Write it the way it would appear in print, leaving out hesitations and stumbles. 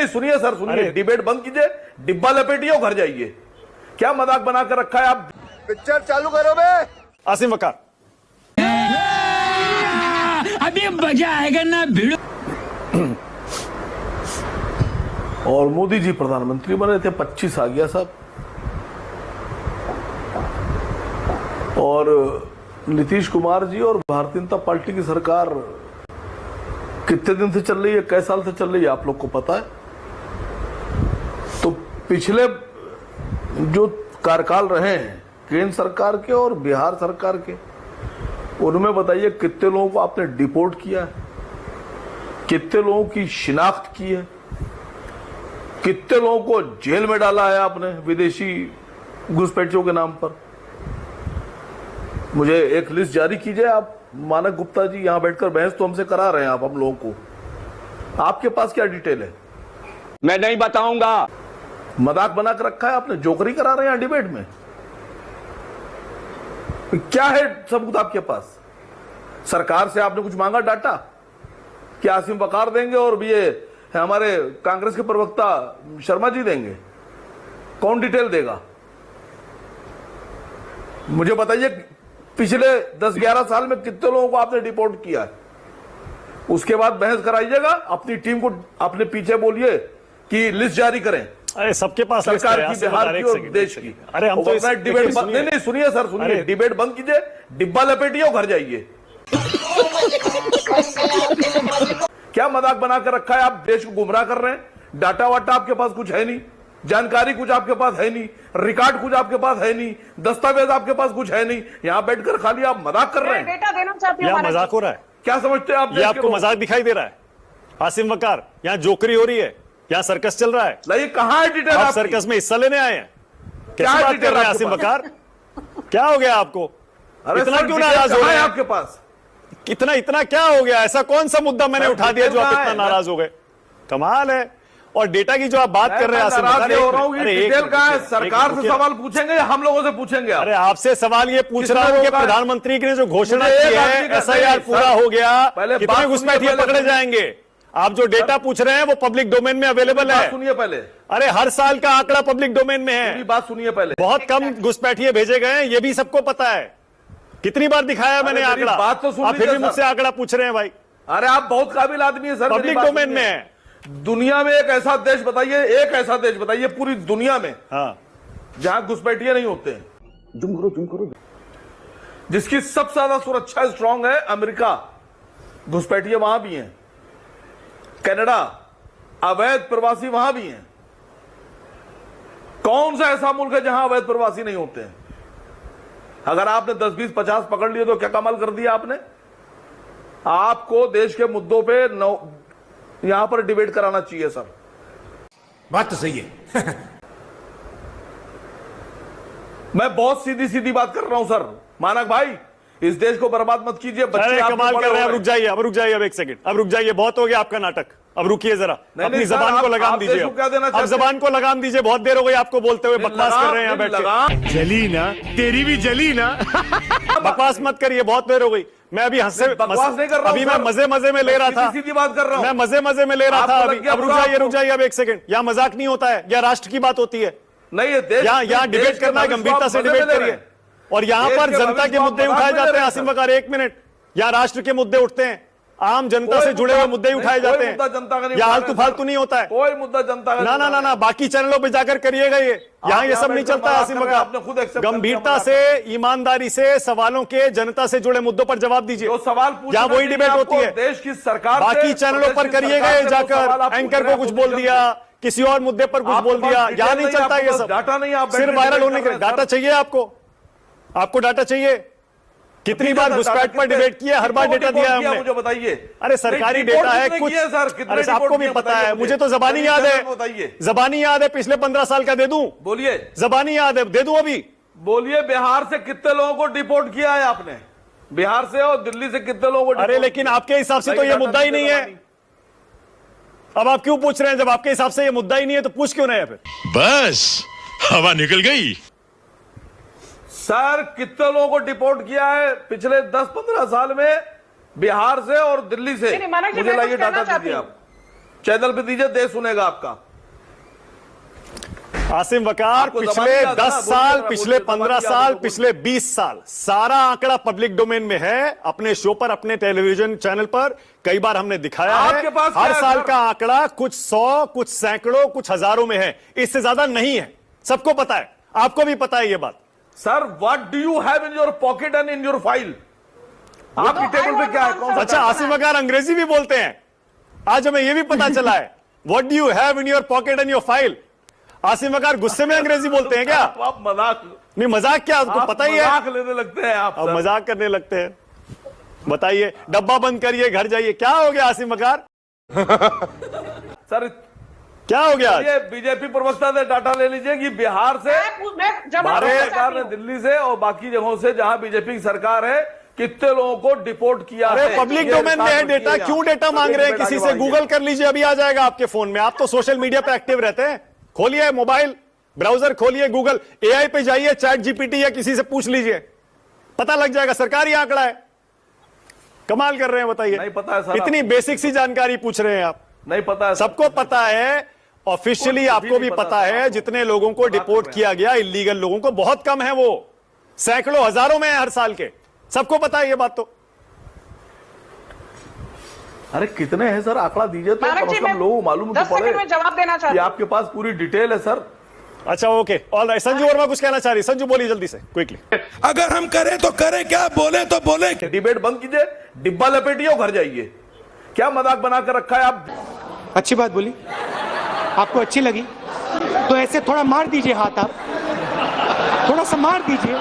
सुनिए सर, सुनिए, डिबेट बंद कीजिए, डिब्बा लपेटिए और घर जाइए। क्या मजाक बना कर रखा है आप? पिक्चर चालू करो बे। आसिम वकार, अभी मजा आएगा ना भिड़ो। और मोदी जी प्रधानमंत्री बने थे, 25 आ गया साहब। और नीतीश कुमार जी और भारतीय जनता पार्टी की सरकार कितने दिन से चल रही है, कई साल से चल रही है, आप लोग को पता है। तो पिछले जो कार्यकाल रहे हैं केंद्र सरकार के और बिहार सरकार के, उनमें बताइए कितने लोगों को आपने डिपोर्ट किया है, कितने लोगों की शिनाख्त की है, कितने लोगों को जेल में डाला है आपने विदेशी घुसपैठियों के नाम पर। मुझे एक लिस्ट जारी कीजिए आप। मानक गुप्ता जी यहां बैठकर बहस तो हमसे करा रहे हैं आप हम लोगों को, आपके पास क्या डिटेल है? मैं नहीं बताऊंगा। मजाक बना कर रखा है आपने, जोकरी करा रहे हैं डिबेट में। क्या है सबूत आपके पास? सरकार से आपने कुछ मांगा डाटा कि आसिम वकार देंगे और ये हमारे कांग्रेस के प्रवक्ता शर्मा जी देंगे? कौन डिटेल देगा? मुझे बताइए पिछले 10-11 साल में कितने लोगों को आपने डिपोर्ट किया है? उसके बाद बहस कराइएगा, अपनी टीम को अपने पीछे बोलिए कि लिस्ट जारी करें। अरे सबके पास सरकार की, बिहार की और देश की। अरे हम तो डिबेट बंद, नहीं सुनिए सर, सुनिए, डिबेट बंद कीजिए, डिब्बा लपेटिए और घर जाइए। क्या मजाक बना कर रखा है आप? देश को गुमराह कर रहे हैं। डाटा वाटा आपके पास कुछ है नहीं, जानकारी कुछ आपके पास है नहीं, रिकॉर्ड कुछ आपके पास है नहीं, दस्तावेज आपके पास कुछ है नहीं। यहां बैठकर खाली आप मजाक कर रहे हैं। डेटा देना चाहती हूं। मजाक हो रहा है? क्या समझते हैं आप? ये आपको मजाक दिखाई दे रहा है आसिम वकार? यहाँ जोकरी हो रही है, यहाँ सर्कस चल रहा है। नहीं, कहां है डिटेल? आप सर्कस में हिस्सा लेने आए हैं? कैसी बात कर रहे हैं आसिम वकार? क्या हो गया आपको? इतना क्यों नाराज हो रहे हैं आपके पास? इतना क्या हो गया? ऐसा कौन सा मुद्दा मैंने उठा दिया जो आप इतना नाराज हो गए? कमाल है। और डेटा की जो आप बात कर रहे हैं आसिम वकार, डिटेल का है, सरकार से सवाल पूछेंगे या हम लोगों से पूछेंगे? अरे आपसे सवाल ये पूछ रहा हूं कि प्रधानमंत्री ने जो घोषणा की है एसआईआर पूरा हो गया, कितने घुसपैठिए पकड़े जाएंगे? आप जो डेटा पूछ रहे हैं वो पब्लिक डोमेन में अवेलेबल है। सुनिए पहले। अरे हर साल का आंकड़ा पब्लिक डोमेन में है। बात सुनिए पहले। बहुत कम घुसपैठिए भेजे गए हैं, ये भी सबको पता है। कितनी बार दिखाया मैंने आंकड़ा? बात तो सुन आप फिर भी मुझसे आंकड़ा पूछ रहे हैं भाई। अरे आप बहुत काबिल आदमी है सर। पब्लिक डोमेन में है। दुनिया में एक ऐसा देश बताइए, एक ऐसा देश बताइए पूरी दुनिया में, हाँ, जहां घुसपैठिए नहीं होते हैं। जुम करो। जिसकी सबसे ज्यादा सुरक्षा स्ट्रांग है अमेरिका, घुसपैठिए वहां भी हैं। कनाडा, अवैध प्रवासी वहां भी हैं। कौन सा ऐसा मुल्क है जहां अवैध प्रवासी नहीं होते हैं? अगर आपने 10, 20, 50 पकड़ लिए तो क्या कमाल कर दिया आपने? आपको देश के मुद्दों पे यहां पर डिबेट कराना चाहिए सर। बात तो सही है। मैं बहुत सीधी सीधी बात कर रहा हूं सर। मानक भाई, इस देश को बर्बाद मत कीजिए। बच्चे कमाल कर रहे हैं। अब रुक जाइए, अब एक सेकंड, अब रुक जाइए। बहुत हो गया आपका नाटक, अब रुकिए जरा। अपनी जबान को लगाम दीजिए। अब जबान को लगाम दीजिए। बहुत देर हो गई आपको बोलते हुए। बकवास कर रहे हैं यहाँ बैठ के। जली ना, तेरी भी जली ना। बकवास मत करिए, बहुत देर हो गई। मैं अभी बकवास नहीं कर रहा हूं। अभी मैं मजे में ले रहा था। सीधी बात कर रहा हूं। मैं मजे में ले रहा था अभी। अब रुक जाइए अब एक सेकंड। यहाँ मजाक नहीं होता है, या राष्ट्र की बात होती है? नहीं, यहाँ डिबेट करना है, गंभीरता से डिबेट करिए। और यहाँ पर जनता के मुद्दे उठाए जाते हैं आसिम वकार। एक मिनट, यहाँ राष्ट्र के मुद्दे उठते हैं, आम जनता से जुड़े हुए मुद्दे उठाए जाते हैं। यहाँ आलतू फालतू नहीं होता है कोई मुद्दा जनता का। ना, बाकी चैनलों पे जाकर करिएगा। यहाँ ये सब नहीं चलता है आसिम वकार। गंभीरता से, ईमानदारी से सवालों के जनता से जुड़े मुद्दों पर जवाब दीजिए। सवाल यहाँ वही डिबेट होती है। देश की सरकार बाकी चैनलों पर करिएगा जाकर, एंकर को कुछ बोल दिया, किसी और मुद्दे पर कुछ बोल दिया। यहाँ नहीं चलता ये सब। डाटा नहीं, आप सिर्फ वायरल होने के डाटा चाहिए आपको डाटा चाहिए। कितनी बार घुसपैठ पर डिबेट किया, हर बार डेटा दिया है हमने। मुझे बताइए। अरे सरकारी डेटा है कुछ। अरे आपको भी पता है, मुझे तो जबानी याद है। जबानी याद है, पिछले 15 साल का दे दूं? बोलिए। जबानी याद है, दे दूं अभी? बोलिए। बिहार से कितने लोगों को डिपोर्ट किया है आपने? बिहार से और दिल्ली से कितने लोगों को? अरे लेकिन आपके हिसाब से तो ये मुद्दा ही नहीं है। अब आप क्यों पूछ रहे हैं? जब आपके हिसाब से ये मुद्दा ही नहीं है तो पूछ क्यों रहे हैं फिर? बस हवा निकल गई सर। कितने लोगों को डिपोर्ट किया है पिछले 10-15 साल में बिहार से और दिल्ली से? मुझे लाइए डाटा दीजिए आप। चैनल पे दीजिए, देश सुनेगा आपका। आसिम वकार आपको पिछले जबानी याद है 10 ना? साल, बोलिए, पिछले बोलिए, 15 जबानी याद साल, है, पिछले 20 साल सारा आंकड़ा पब्लिक डोमेन में है। अपने शो पर, अपने टेलीविजन चैनल पर कई बार हमने दिखाया है। आपके पास क्या हर है, साल सर? का आंकड़ा कुछ 100, कुछ सैकड़ों, कुछ हजारों में है, इससे ज्यादा नहीं है। सबको पता है, आपको भी पता है ये बात। Sir, what do you have in your pocket and in your file? आपकी टेबल पे क्या है? कौन सा अच्छा, आसिम वकार अंग्रेजी भी बोलते हैं, आज हमें ये भी पता चला है। What do you have in your pocket and your file. Asim Waqar गुस्से में अंग्रेजी बोलते हैं क्या? आप मजाक, नहीं, मजाक क्या, आपको आप पता ही है। मजाक लेने लगते हैं आप, अब सर। मजाक करने लगते हैं। बताइए, डब्बा बंद करिए, घर जाइए। क्या हो गया आसिम वकार? सर, क्या हो गया आज? ये बीजेपी प्रवक्ता से डाटा ले लीजिए कि बिहार से, भारत सरकार ने दिल्ली से और बाकी जगहों से जहां बीजेपी की सरकार है, कितने लोगों को डिपोर्ट किया है। अरे पब्लिक डोमेन में है डेटा, क्यों डेटा मांग रहे हैं किसी से? गूगल कर लीजिए, अभी आ जाएगा आपके फोन में। आप तो सोशल मीडिया पे एक्टिव रहते हैं। खोलिए मोबाइल ब्राउजर, खोलिए गूगल, एआई पे जाइए, चैट जीपीटी या किसी से पूछ लीजिए, पता लग जाएगा। सरकारी आंकड़ा है। कमाल कर रहे हैं, बताइए। नहीं पता है सर, इतनी बेसिक सी जानकारी पूछ रहे हैं आप। नहीं पता है, सबको पता है, ऑफिशियली आपको भी पता है। जितने लोगों को डिपोर्ट किया गया, इलीगल लोगों को, बहुत कम है वो, सैकड़ों हजारों में है हर साल के। सबको पता है ये बात। तो अरे कितने हैं सर? आंकड़ा दीजिए तो कम से कम लोगों को मालूम तो 10 पड़े सेकंड में जवाब देना चाहती कि हूं। आपके पास पूरी डिटेल है सर। अच्छा, okay, all right. Sanju Verma कुछ कहना चाह रही है। संजू बोलिए जल्दी से, क्विकली। अगर हम करें तो करें क्या, बोले तो बोले। डिबेट बंद कीजिए, डिब्बा लपेटिए और घर जाइए। क्या मजाक बना कर रखा है आप? अच्छी बात बोली, आपको अच्छी लगी तो ऐसे थोड़ा मार दीजिए हाथ, आप थोड़ा सा मार दीजिए।